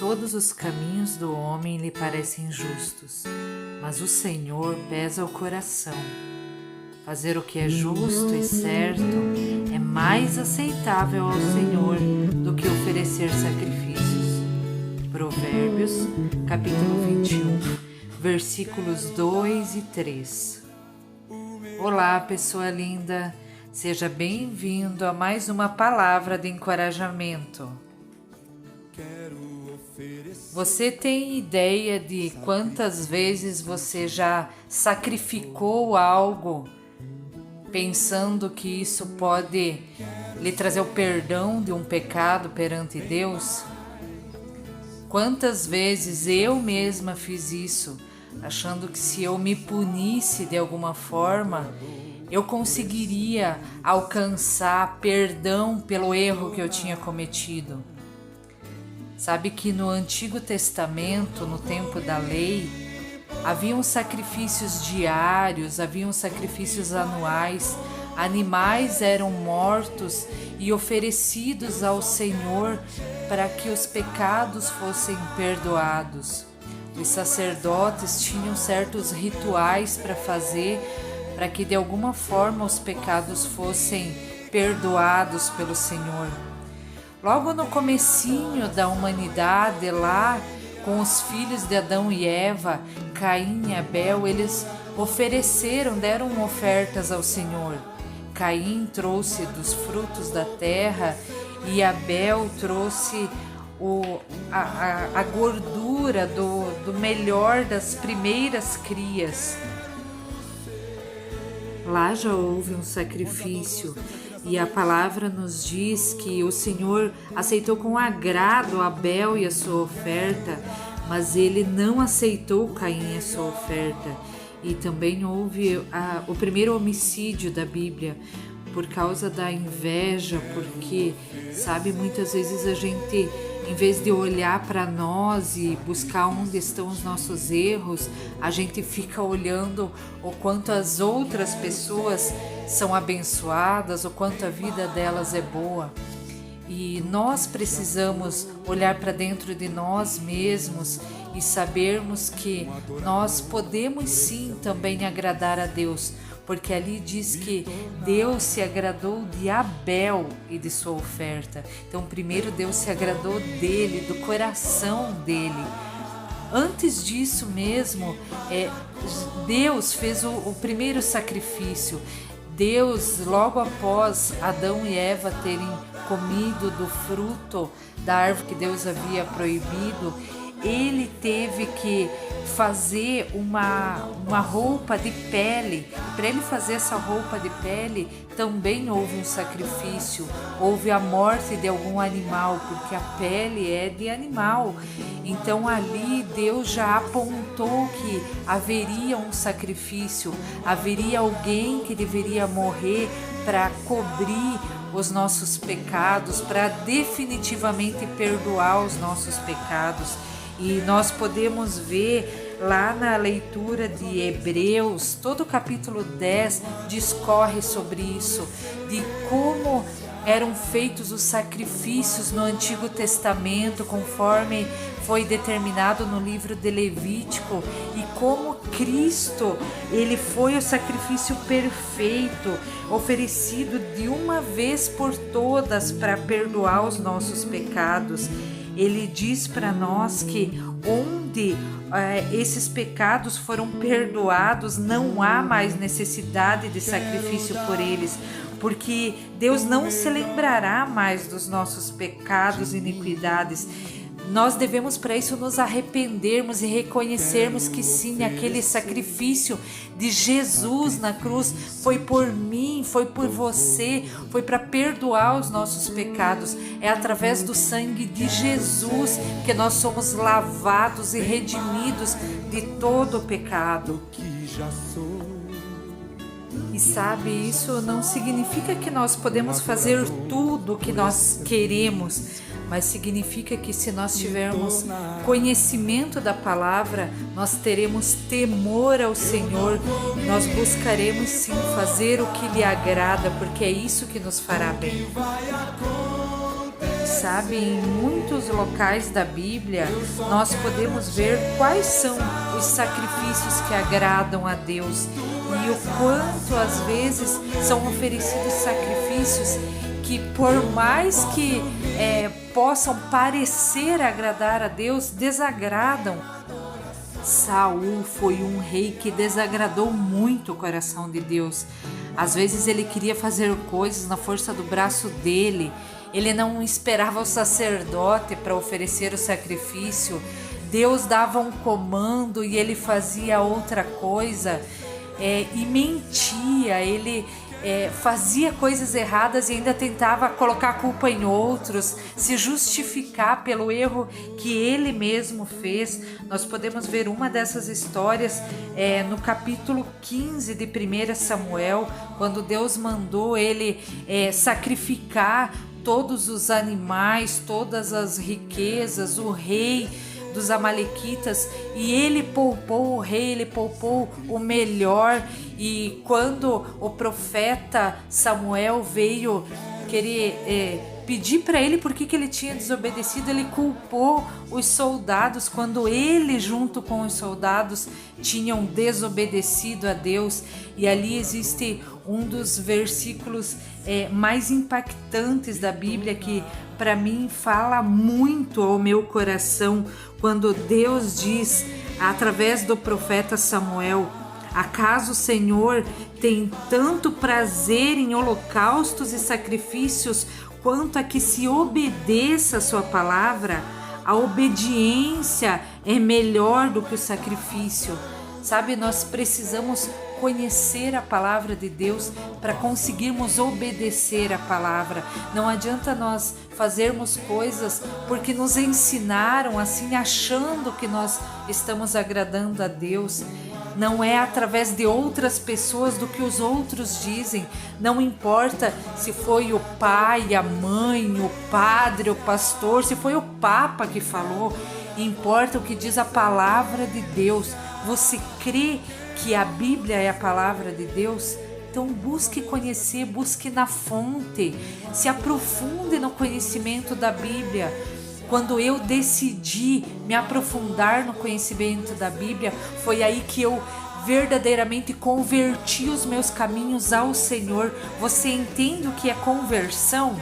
Todos os caminhos do homem lhe parecem justos, mas o Senhor pesa o coração. Fazer o que é justo e certo é mais aceitável ao Senhor do que oferecer sacrifícios. Provérbios, capítulo 21, versículos 2 e 3. Olá, pessoa linda! Seja bem-vindo a mais uma palavra de encorajamento. Você tem ideia de quantas vezes você já sacrificou algo pensando que isso pode lhe trazer o perdão de um pecado perante Deus? Quantas vezes eu mesma fiz isso, achando que se eu me punisse de alguma forma, eu conseguiria alcançar perdão pelo erro que eu tinha cometido. Sabe que no Antigo Testamento, no tempo da lei, haviam sacrifícios diários, haviam sacrifícios anuais, animais eram mortos e oferecidos ao Senhor para que os pecados fossem perdoados. Os sacerdotes tinham certos rituais para fazer, para que de alguma forma os pecados fossem perdoados pelo Senhor. Logo no comecinho da humanidade, lá com os filhos de Adão e Eva, Caim e Abel, eles deram ofertas ao Senhor. Caim trouxe dos frutos da terra e Abel trouxe a gordura do melhor das primeiras crias. Lá já houve um sacrifício e a palavra nos diz que o Senhor aceitou com agrado Abel e a sua oferta, mas ele não aceitou Caim e a sua oferta. E também houve o primeiro homicídio da Bíblia por causa da inveja, porque, sabe, muitas vezes a gente, em vez de olhar para nós e buscar onde estão os nossos erros, a gente fica olhando o quanto as outras pessoas são abençoadas, o quanto a vida delas é boa. E nós precisamos olhar para dentro de nós mesmos e sabermos que nós podemos sim também agradar a Deus, porque ali diz que Deus se agradou de Abel e de sua oferta. Então, primeiro Deus se agradou dele, do coração dele. Antes disso mesmo, Deus fez o primeiro sacrifício. Deus, logo após Adão e Eva terem comido do fruto da árvore que Deus havia proibido, ele teve que fazer uma roupa de pele. Para ele fazer essa roupa de pele, também houve um sacrifício, houve a morte de algum animal, porque a pele é de animal. Então ali Deus já apontou que haveria um sacrifício, haveria alguém que deveria morrer para cobrir os nossos pecados, para definitivamente perdoar os nossos pecados. E nós podemos ver lá na leitura de Hebreus, todo o capítulo 10 discorre sobre isso, de como eram feitos os sacrifícios no Antigo Testamento, conforme foi determinado no livro de Levítico, e como Cristo, ele foi o sacrifício perfeito, oferecido de uma vez por todas para perdoar os nossos pecados. Ele diz para nós que onde esses pecados foram perdoados, não há mais necessidade de sacrifício por eles, porque Deus não se lembrará mais dos nossos pecados e iniquidades. Nós devemos para isso nos arrependermos e reconhecermos que sim, aquele sacrifício de Jesus na cruz foi por mim, foi por você, foi para perdoar os nossos pecados. É através do sangue de Jesus que nós somos lavados e redimidos de todo o pecado. E sabe, isso não significa que nós podemos fazer tudo o que nós queremos, mas significa que se nós tivermos conhecimento da palavra, nós teremos temor ao Senhor, nós buscaremos sim fazer o que lhe agrada, porque é isso que nos fará bem. sabe, em muitos locais da Bíblia, nós podemos ver quais são os sacrifícios que agradam a Deus e o quanto às vezes são oferecidos sacrifícios que, por mais que possam parecer agradar a Deus, desagradam. Saul foi um rei que desagradou muito o coração de Deus. Às vezes ele queria fazer coisas na força do braço dele. Ele não esperava o sacerdote para oferecer o sacrifício. Deus dava um comando e ele fazia outra coisa, e mentia. Ele fazia coisas erradas e ainda tentava colocar a culpa em outros, se justificar pelo erro que ele mesmo fez. Nós podemos ver uma dessas histórias no capítulo 15 de 1 Samuel, quando Deus mandou ele sacrificar todos os animais, todas as riquezas, o rei dos amalequitas, e ele poupou o rei, ele poupou o melhor. E quando o profeta Samuel veio querer pedir para ele por que ele tinha desobedecido, ele culpou os soldados quando ele, junto com os soldados, tinham desobedecido a Deus. E ali existe um dos versículos mais impactantes da Bíblia que para mim fala muito ao meu coração, quando Deus diz através do profeta Samuel: acaso o Senhor tem tanto prazer em holocaustos e sacrifícios quanto a que se obedeça a sua palavra? A obediência é melhor do que o sacrifício. Sabe, nós precisamos conhecer a palavra de Deus para conseguirmos obedecer a palavra. Não adianta nós fazermos coisas porque nos ensinaram assim, achando que nós estamos agradando a Deus. Não é através de outras pessoas do que os outros dizem. Não importa se foi o pai, a mãe, o padre, o pastor, se foi o papa que falou. Importa o que diz a palavra de Deus. Você crê que a Bíblia é a palavra de Deus? Então busque conhecer, busque na fonte, se aprofunde no conhecimento da Bíblia. Quando eu decidi me aprofundar no conhecimento da Bíblia, foi aí que eu verdadeiramente converti os meus caminhos ao Senhor. Você entende o que é conversão?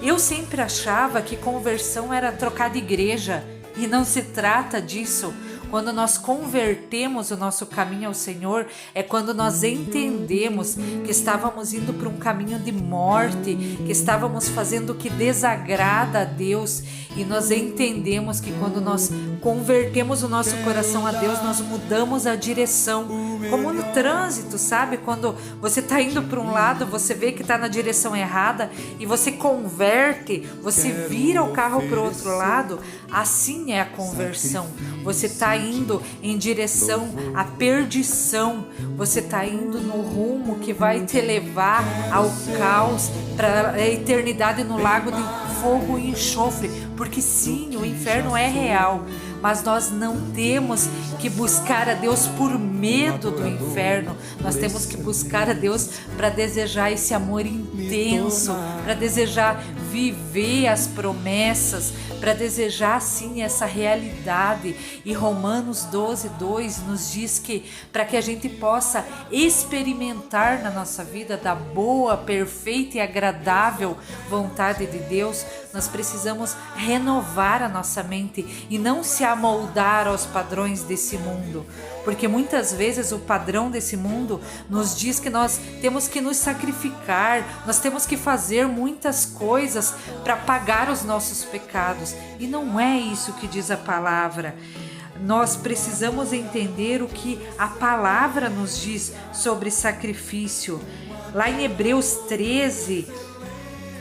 Eu sempre achava que conversão era trocar de igreja, e não se trata disso. Quando nós convertemos o nosso caminho ao Senhor, é quando nós entendemos que estávamos indo para um caminho de morte, que estávamos fazendo o que desagrada a Deus, e nós entendemos que quando nós convertemos o nosso coração a Deus, nós mudamos a direção. Como no trânsito, sabe? Quando você está indo para um lado, você vê que está na direção errada e você converte, você vira o carro para o outro lado. Assim é a conversão. Você está indo em direção à perdição. Você está indo no rumo que vai te levar ao caos, para a eternidade no lago de fogo e enxofre. Porque sim, o inferno é real. Mas nós não temos que buscar a Deus por medo do inferno. Nós temos que buscar a Deus para desejar esse amor intenso, para desejar viver as promessas, para desejar sim essa realidade. E Romanos 12:2 nos diz que para que a gente possa experimentar na nossa vida da boa, perfeita e agradável vontade de Deus, nós precisamos renovar a nossa mente e não se amoldar aos padrões desse mundo. Porque muitas vezes o padrão desse mundo nos diz que nós temos que nos sacrificar, nós temos que fazer muitas coisas para pagar os nossos pecados. E não é isso que diz a palavra. Nós precisamos entender o que a palavra nos diz sobre sacrifício. Lá em Hebreus 13,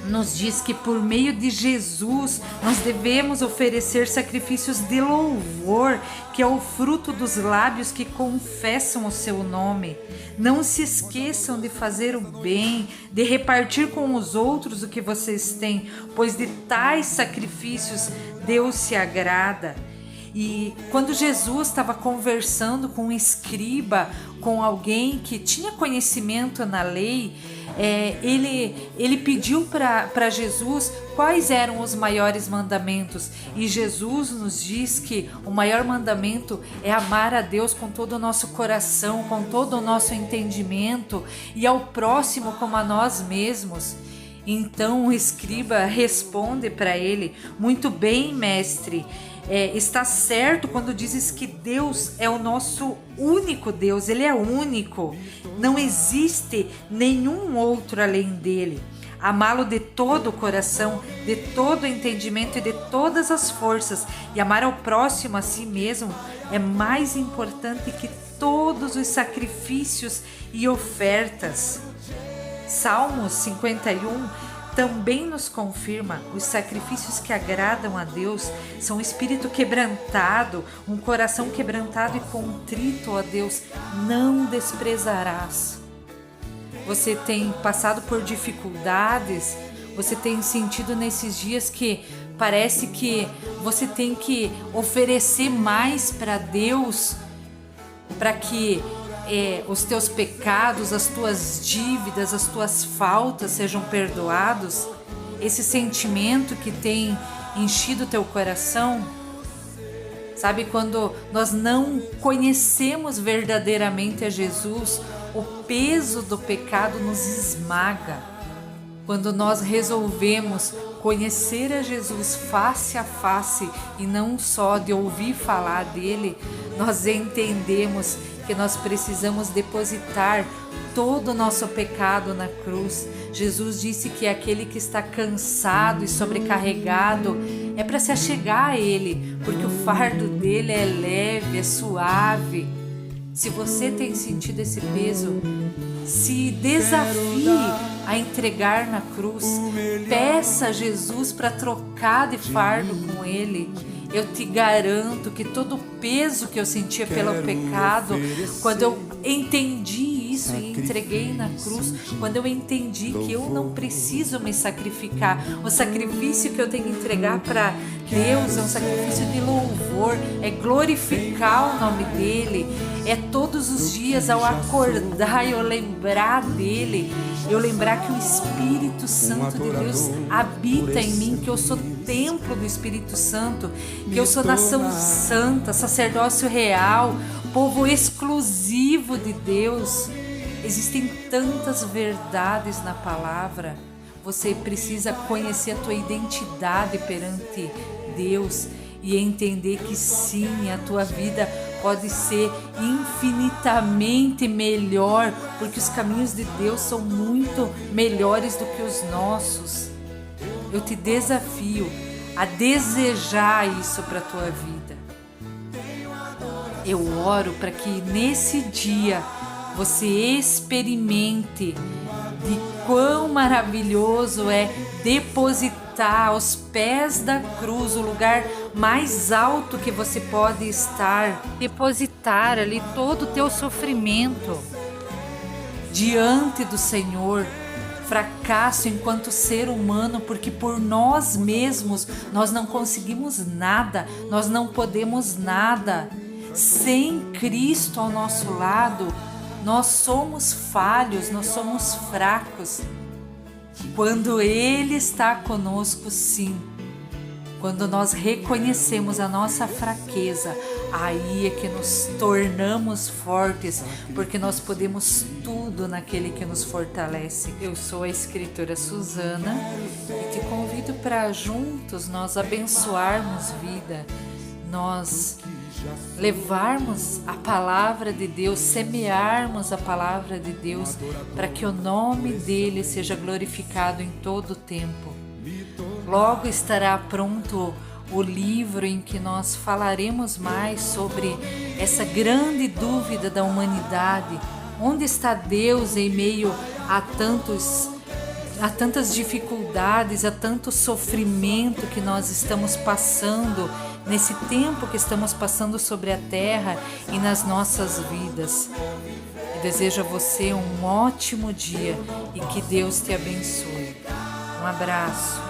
nos diz que por meio de Jesus nós devemos oferecer sacrifícios de louvor, que é o fruto dos lábios que confessam o seu nome. Não se esqueçam de fazer o bem, de repartir com os outros o que vocês têm, pois de tais sacrifícios Deus se agrada. E quando Jesus estava conversando com um escriba, com alguém que tinha conhecimento na lei, ele pediu para Jesus quais eram os maiores mandamentos. E Jesus nos diz que o maior mandamento é amar a Deus com todo o nosso coração, com todo o nosso entendimento, e ao próximo como a nós mesmos. Então o escriba responde para ele: muito bem, mestre, está certo quando dizes que Deus é o nosso único Deus, Ele é único, não existe nenhum outro além dele. Amá-lo de todo o coração, de todo o entendimento e de todas as forças, e amar ao próximo a si mesmo é mais importante que todos os sacrifícios e ofertas. Salmos 51 também nos confirma: os sacrifícios que agradam a Deus são um espírito quebrantado, um coração quebrantado e contrito, ó Deus, não desprezarás. Você tem passado por dificuldades, você tem sentido nesses dias que parece que você tem que oferecer mais para Deus, para que os teus pecados, as tuas dívidas, as tuas faltas sejam perdoados? Esse sentimento que tem enchido teu coração? Sabe, quando nós não conhecemos verdadeiramente a Jesus, o peso do pecado nos esmaga. Quando nós resolvemos conhecer a Jesus face a face e não só de ouvir falar dele, nós entendemos que nós precisamos depositar todo o nosso pecado na cruz. Jesus disse que aquele que está cansado e sobrecarregado é para se achegar a Ele, porque o fardo dele é leve, é suave. Se você tem sentido esse peso, se desafie a entregar na cruz. Peça a Jesus para trocar de fardo com Ele. Eu te garanto que todo o peso que eu sentia pelo pecado, quando eu entendi isso e entreguei na cruz, quando eu entendi que eu não preciso me sacrificar, o sacrifício que eu tenho que entregar para Deus é um sacrifício de louvor, é glorificar o nome dEle, é todos os dias ao acordar eu lembrar dEle, eu lembrar que o Espírito Santo de Deus habita em mim, que eu sou templo do Espírito Santo, que eu sou nação santa, sacerdócio real, povo exclusivo de Deus. Existem tantas verdades na palavra. Você precisa conhecer a tua identidade perante Deus e entender que sim, a tua vida pode ser infinitamente melhor, porque os caminhos de Deus são muito melhores do que os nossos. Eu te desafio a desejar isso para a tua vida. Eu oro para que nesse dia você experimente de quão maravilhoso é depositar aos pés da cruz, o lugar mais alto que você pode estar, depositar ali todo o teu sofrimento diante do Senhor. Fracasso enquanto ser humano, porque por nós mesmos nós não conseguimos nada, nós não podemos nada. Sem Cristo ao nosso lado, nós somos falhos, nós somos fracos. Quando Ele está conosco, sim. Quando nós reconhecemos a nossa fraqueza, aí é que nos tornamos fortes, porque nós podemos tudo naquele que nos fortalece. Eu sou a escritora Suzana e te convido para juntos nós abençoarmos vida, nós levarmos a palavra de Deus, semearmos a palavra de Deus, para que o nome dele seja glorificado em todo o tempo. Logo estará pronto o livro em que nós falaremos mais sobre essa grande dúvida da humanidade. Onde está Deus em meio a tantas dificuldades, a tanto sofrimento que nós estamos passando, nesse tempo que estamos passando sobre a terra e nas nossas vidas. Eu desejo a você um ótimo dia e que Deus te abençoe. Um abraço.